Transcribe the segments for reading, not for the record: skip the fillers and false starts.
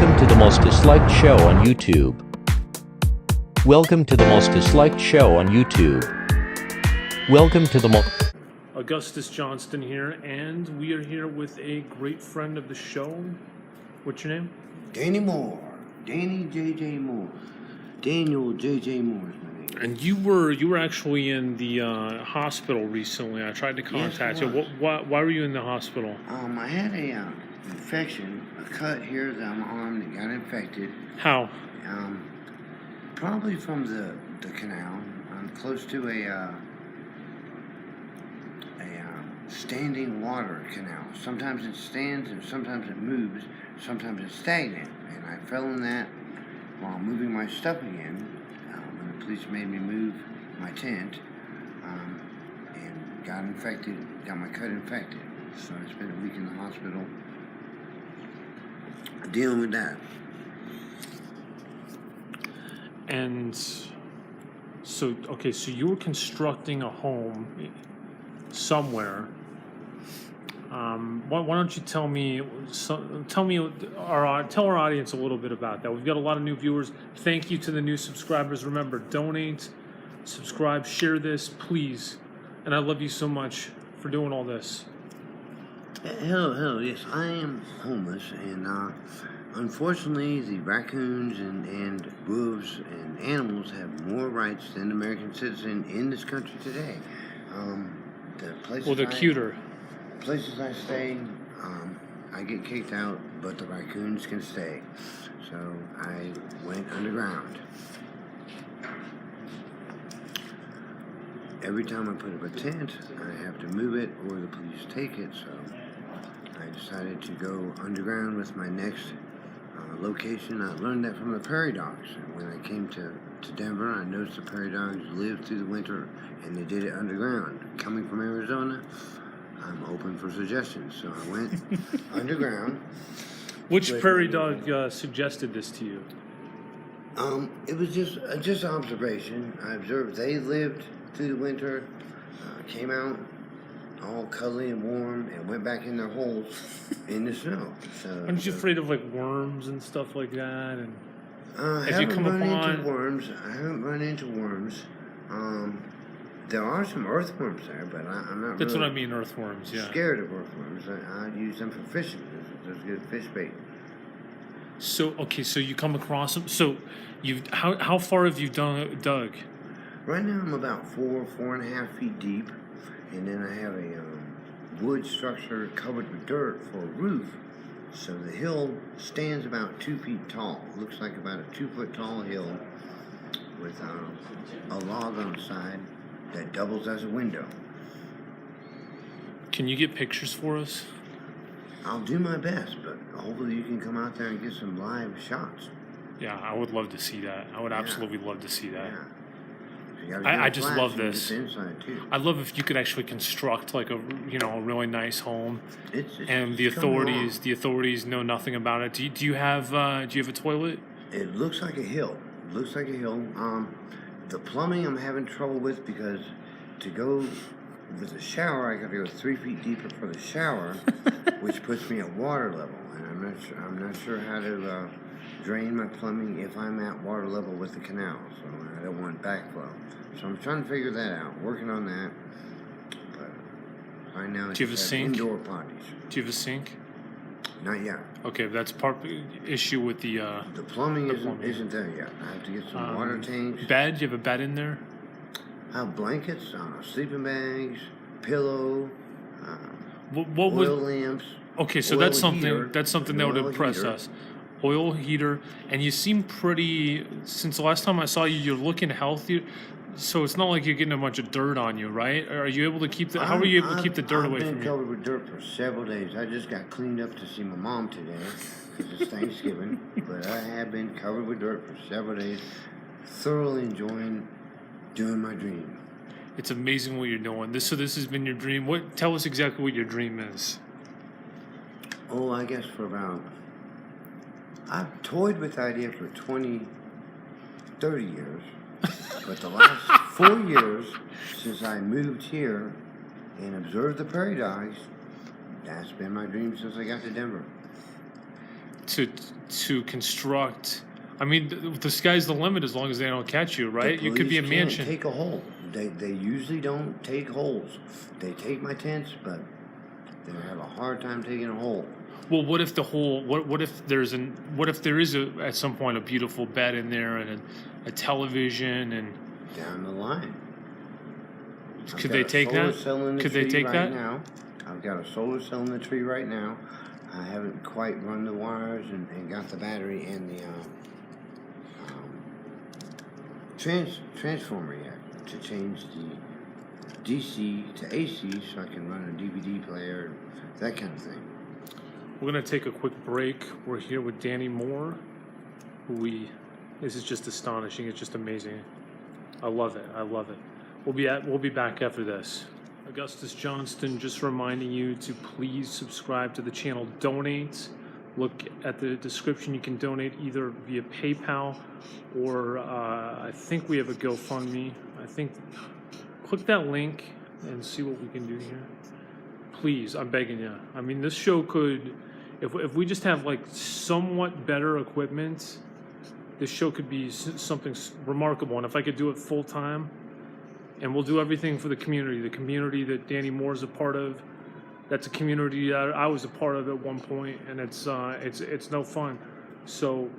Welcome to the most disliked show on YouTube. Welcome to the most disliked show on YouTube. Welcome to the most... Augustus Johnston here, and we are here with a great friend of the show. What's your name? Danny Moore. Danny J.J. Moore. Daniel J.J. Moore is my name. And you were actually in the hospital recently. I tried to contact you. Why were you in the hospital? I had a infection, a cut here on my arm that got infected. How? Probably from the canal. I'm close to a standing water canal. Sometimes it stands and sometimes it moves. Sometimes it's stagnant. And I fell in that while moving my stuff again. When the police made me move my tent and got infected, got my cut infected. So I spent a week in the hospital dealing with that. And so you were constructing a home somewhere. Why don't you tell our audience a little bit about that? We've got a lot of new viewers. Thank you to the new subscribers. Remember, donate, subscribe, share this, please. And I love you so much for doing all this. Hello, yes, I am homeless, and unfortunately, the raccoons and wolves and animals have more rights than the American citizen in this country today. They're cuter. Places I stay, I get kicked out, but the raccoons can stay. So I went underground. Every time I put up a tent, I have to move it or the police take it, so I decided to go underground with my next location. I learned that from the prairie dogs. When I came to Denver, I noticed the prairie dogs lived through the winter and they did it underground. Coming from Arizona, I'm open for suggestions. So I went underground. Which prairie dog suggested this to you? It was just observation. I observed they lived through the winter, came out all cuddly and warm, and went back in their holes in the snow. So, aren't you afraid of like worms and stuff like that? And I haven't run into worms. I haven't run into worms. There are some earthworms there, but I'm not. That's really what I mean, earthworms. Yeah. Scared of earthworms. I use them for fishing. There's good fish bait. So you come across them. So how far have you dug? Right now I'm about 4.5 feet deep, and then I have a wood structure covered with dirt for a roof. So the hill stands about 2 feet tall. It looks like about a 2 foot tall hill with a log on the side that doubles as a window. Can you get pictures for us? I'll do my best, but hopefully you can come out there and get some live shots. Yeah, I would love to see that. I would absolutely love to see that. Yeah. I just love this. Inside too. I love if you could actually construct like a really nice home, and the coming authorities know nothing about it. Do you have a toilet? It looks like a hill. The plumbing I'm having trouble with because to go with the shower I got to go 3 feet deeper for the shower, which puts me at water level, and I'm not sure how to drain my plumbing if I'm at water level with the canal. So I don't want backflow. So I'm trying to figure that out. Working on that. But right now it's Do you have a sink? Indoor potties. Do you have a sink? Not yet. Okay, that's part issue with the plumbing isn't there yet. I have to get some water tanks. Bed? Do you have a bed in there? I have blankets, sleeping bags, pillow, What oil lamps. Okay, so that's something that would impress us. Oil heater, and you seem pretty. Since the last time I saw you, you're looking healthy. So it's not like you're getting a bunch of dirt on you, right? Are you able to keep the? How are you able to keep the dirt away from you? I've been covered with dirt for several days. I just got cleaned up to see my mom today because it's Thanksgiving. But I have been covered with dirt for several days, thoroughly enjoying doing my dream. It's amazing what you're doing. This has been your dream. Tell us exactly what your dream is. Oh, I guess for about. I've toyed with the idea for 20, 30 years. But the last 4 years since I moved here and observed the prairie dogs, that's been my dream since I got to Denver. to construct. I mean, the sky's the limit as long as they don't catch you, right? The You could be a police can't mansion. take a hole. They usually don't take holes. They take my tents, but they have a hard time taking a hole. Well, what if the whole what if there is at some point a beautiful bed in there and a television and Down the line. could they take that? Could they take that? Now. I've got a solar cell in the tree right now. I haven't quite run the wires and got the battery and the transformer yet to change the DC to AC so I can run a DVD player, that kind of thing. We're gonna take a quick break. We're here with Danny Moore, this is just astonishing. It's just amazing. I love it. I love it. We'll be back after this. Augustus Johnston just reminding you to please subscribe to the channel. Donate. Look at the description. You can donate either via PayPal or I think we have a GoFundMe. Click that link and see what we can do here. Please, I'm begging you. I mean, this show could, if we just have like somewhat better equipment, this show could be something remarkable. And if I could do it full time, and we'll do everything for the community that Danny Moore is a part of. That's a community that I was a part of at one point, and it's no fun. So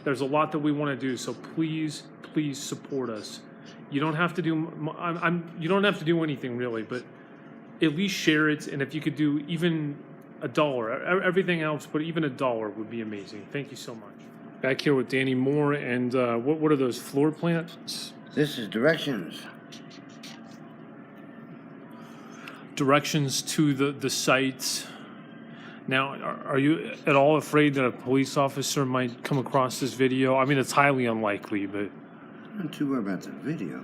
there's a lot that we want to do. So please support us. You don't have to do you don't have to do anything really, but at least share it. And if you could do even $1, everything else, but even $1 would be amazing. Thank you so much. Back here with Danny Moore, and what are those floor plants? This is directions. Directions to the site. Now, are you at all afraid that a police officer might come across this video? I mean, it's highly unlikely, but... I'm not too worried about the video.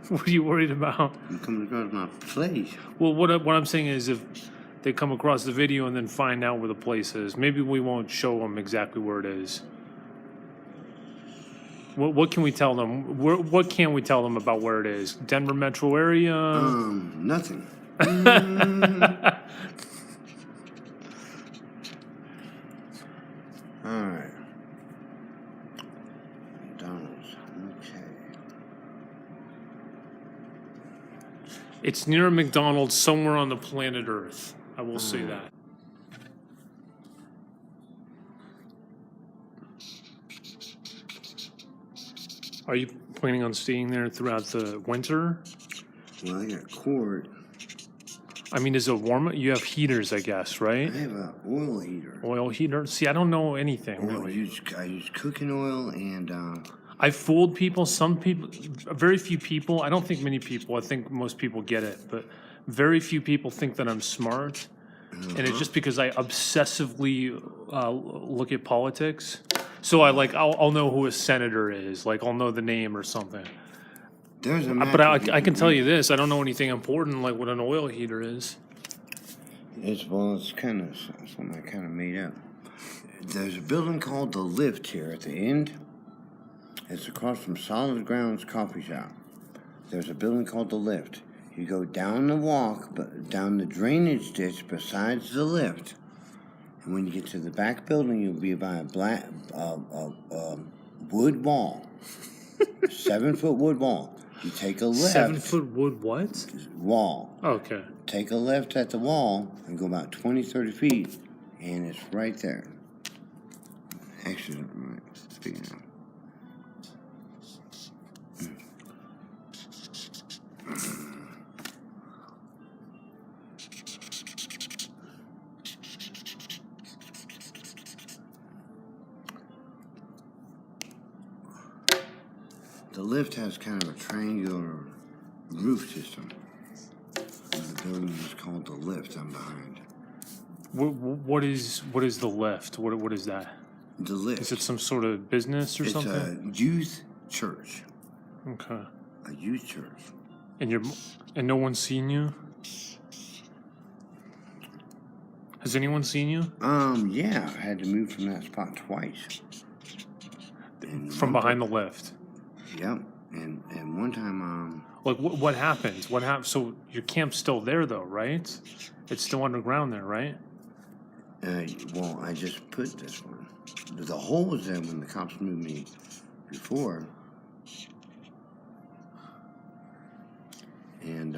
What are you worried about? I'm coming across my place. Well, what I'm saying is if they come across the video and then find out where the place is, maybe we won't show them exactly where it is. What can we tell them? What can we tell them about where it is? Denver metro area? Nothing. All right. McDonald's. Okay. It's near a McDonald's somewhere on the planet Earth. I will say that. Are you planning on staying there throughout the winter? Well, I got cord. I mean, is it warm? You have heaters, I guess, right? I have an oil heater. Oil heater? See, I don't know anything, I really. use cooking oil and I fooled people. Some people, very few people. I don't think many people. I think most people get it, but very few people think that I'm smart. And it's just because I obsessively look at politics. So I'll know who a senator is. Like, I'll know the name or something. there's a But I can tell you this. I don't know anything important like what an oil heater is. It's kind of something I kind of made up. There's a building called The Lift here at the end. It's across from Solid Grounds Coffee Shop. There's a building called The Lift. You go down the walk, but down the drainage ditch besides the lift. And when you get to the back building, you'll be by a black wood wall. 7-foot wood wall. You take a left. 7-foot wood what? Wall. Okay. Take a left at the wall and go about 20, 30 feet, and it's right there. Actually, right, speaking of. The lift has kind of a triangular roof system. And the building is called The Lift. I'm behind. What is the lift? What is that? The Lift. Is it some sort of business or something? It's a youth church. Okay. A youth church. And no one's seen you? Has anyone seen you? Yeah, I had to move from that spot twice. From behind the lift? Yep. And one time, Like, what happened? What happened? So your camp's still there, though, right? It's still underground there, right? Well, I just put this one. The hole was there when the cops moved me before. And,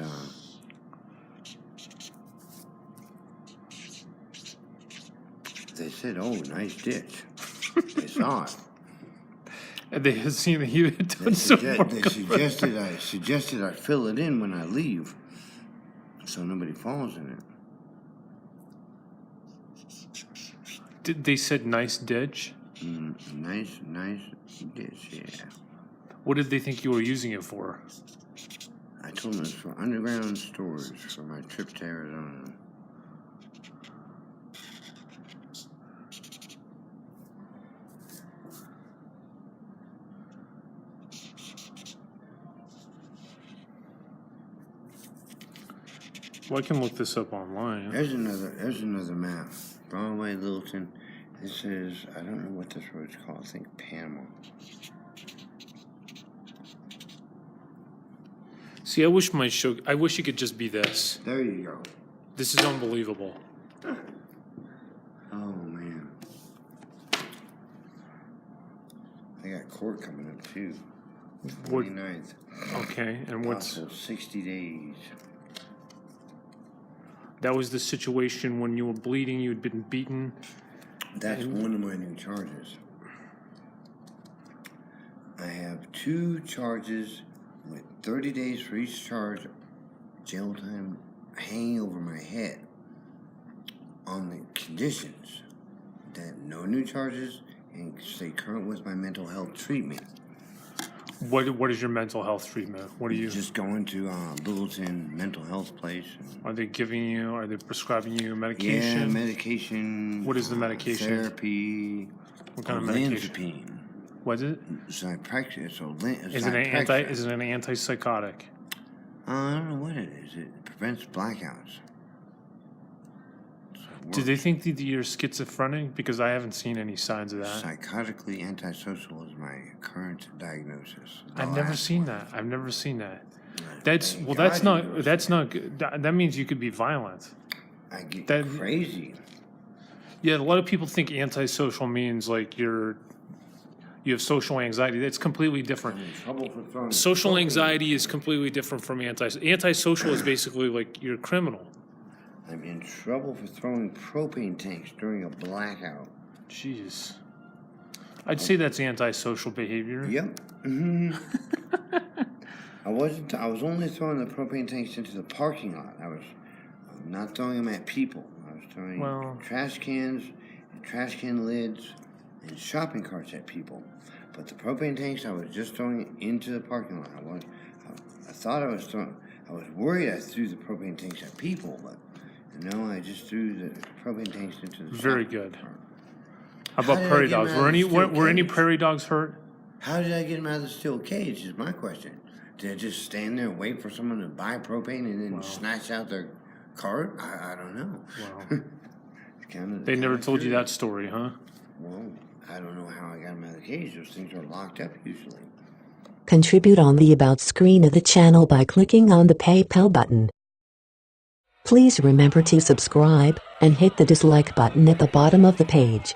they said, "Oh, nice ditch." They saw it. And they had seen that you had done They, some sugge- work. they suggested I fill it in when I leave, so nobody falls in it. They said nice ditch. Nice ditch, yeah. What did they think you were using it for? I told them it's for underground storage for my trip to Arizona. Well, I can look this up online. There's another map. Broadway, Littleton. It says, I don't know what this road's called. I think Panama. See, I wish it could just be this. There you go. This is unbelievable. Oh, man. I got court coming up, too. What- 29th. Okay, and what's Also 60 days. that was the situation when you were bleeding, you had been beaten. That's one of my new charges. I have 2 charges with 30 days for each charge, jail time hanging over my head on the conditions that no new charges and stay current with my mental health treatment. What is your mental health treatment? What are you? Just going to Littleton mental health place. Are they prescribing you Yeah, medication? medication. What is the medication? Therapy. What kind of medication? Olanzapine. What is it? Is it an antipsychotic? I don't know what it is. It prevents blackouts. Do they think that you're schizophrenic? Because I haven't seen any signs of that. Psychotically antisocial is my current diagnosis. I've never seen that. That's Thank that's God you not know that's not good. That means you could be violent. I get that- crazy. Yeah, a lot of people think antisocial means like you have social anxiety. That's completely different. I'm in trouble for throwing Social propane. anxiety is completely different from antisocial is basically like you're a criminal. I'm in trouble for throwing propane tanks during a blackout. Jeez. I'd say that's antisocial behavior. Yep. I was only throwing the propane tanks into the parking lot. I was not throwing them at people. I was throwing trash cans, and trash can lids, and shopping carts at people. But the propane tanks, I was just throwing into the parking lot. I was worried I threw the propane tanks at people, but no, I just threw the propane tanks into the Very shopping good. cart. How about How did I prairie get 'em dogs? out of Were the steel any cage? prairie dogs hurt? How did I get them out of the steel cage is my question. Did I just stand there and wait for someone to buy propane and then snatch out their cart? I don't know. Wow. It's They never told you that story, huh? Well, I don't know how I got them out of the cage. Those things are locked up usually. Contribute on the About screen of the channel by clicking on the PayPal button. Please remember to subscribe and hit the dislike button at the bottom of the page.